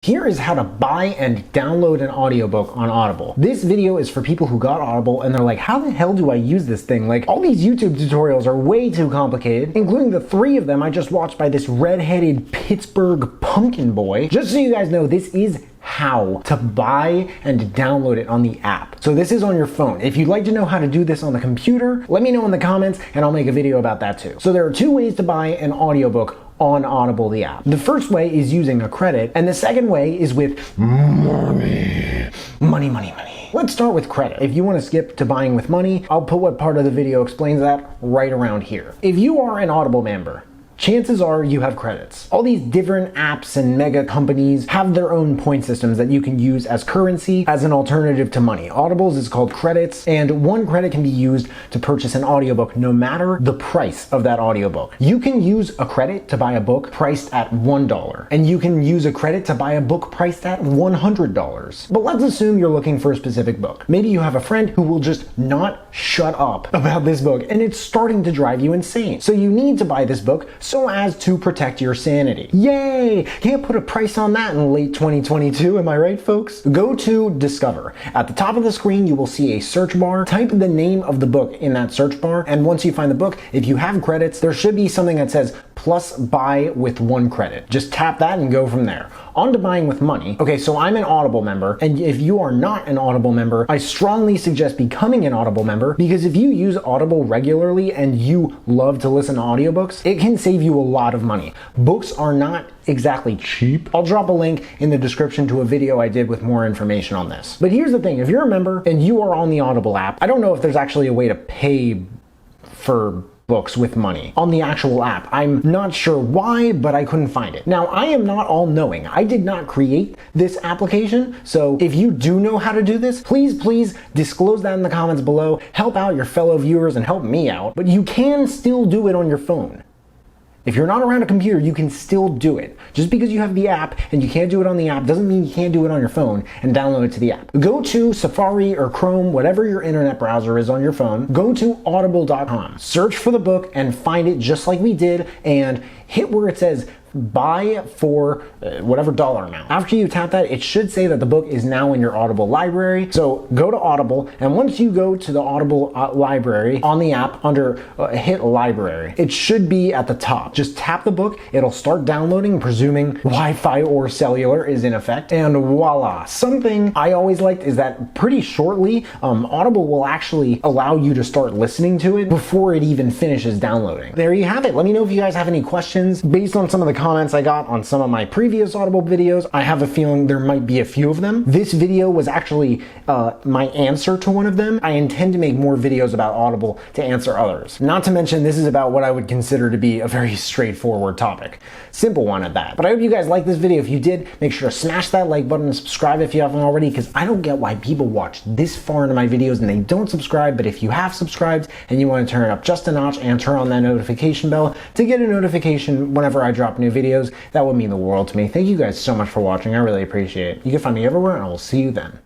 Here is how to buy and download an audiobook on Audible. This video is for people who got Audible and they're like, how the hell do I use this thing? Like, all these YouTube tutorials are way too complicated, including the 3 of them I just watched by this red-headed Pittsburgh pumpkin boy. Just so you guys know, this is how to buy and download it on the app. So this is on your phone. If you'd like to know how to do this on the computer, let me know in the comments and I'll make a video about that too. So there are 2 ways to buy an audiobook on Audible, the app. The first way is using a credit, and the second way is with money. Money. Let's start with credit. If you want to skip to buying with money, I'll put what part of the video explains that right around here. If you are an Audible member, chances are you have credits. All these different apps and mega companies have their own point systems that you can use as currency as an alternative to money. Audible's is called credits, and 1 credit can be used to purchase an audiobook no matter the price of that audiobook. You can use a credit to buy a book priced at $1, and you can use a credit to buy a book priced at $100. But let's assume you're looking for a specific book. Maybe you have a friend who will just not shut up about this book, and it's starting to drive you insane. So you need to buy this book so as to protect your sanity. Yay! Can't put a price on that in late 2022, am I right, folks? Go to Discover. At the top of the screen, you will see a search bar. Type the name of the book in that search bar, and once you find the book, if you have credits, there should be something that says plus buy with 1 credit. Just tap that and go from there. On to buying with money. Okay, so I'm an Audible member, and if you are not an Audible member, I strongly suggest becoming an Audible member, because if you use Audible regularly and you love to listen to audiobooks, it can save you a lot of money. Books are not exactly cheap. I'll drop a link in the description to a video I did with more information on this. But here's the thing, if you're a member and you are on the Audible app, I don't know if there's actually a way to pay for books with money on the actual app. I'm not sure why, but I couldn't find it. Now, I am not all-knowing. I did not create this application, so if you do know how to do this, please disclose that in the comments below. Help out your fellow viewers and help me out, but you can still do it on your phone. If you're not around a computer, you can still do it. Just because you have the app and you can't do it on the app doesn't mean you can't do it on your phone and download it to the app. Go to Safari or Chrome, whatever your internet browser is on your phone, go to audible.com, search for the book and find it just like we did, and hit where it says buy for whatever dollar amount. After you tap that, it should say that the book is now in your Audible library. So go to Audible, and once you go to the Audible library on the app under hit library, it should be at the top. Just tap the book, it'll start downloading, presuming Wi-Fi or cellular is in effect, and voila. Something I always liked is that pretty shortly, Audible will actually allow you to start listening to it before it even finishes downloading. There you have it. Let me know if you guys have any questions. Based on some of the comments I got on some of my previous Audible videos, I have a feeling there might be a few of them. This video was actually my answer to one of them. I intend to make more videos about Audible to answer others. Not to mention, this is about what I would consider to be a very straightforward topic. Simple one at that. But I hope you guys liked this video. If you did, make sure to smash that like button and subscribe if you haven't already, because I don't get why people watch this far into my videos and they don't subscribe. But if you have subscribed and you want to turn it up just a notch and turn on that notification bell to get a notification whenever I drop new videos, that would mean the world to me. Thank you guys so much for watching. I really appreciate it. You can find me everywhere, and I will see you then.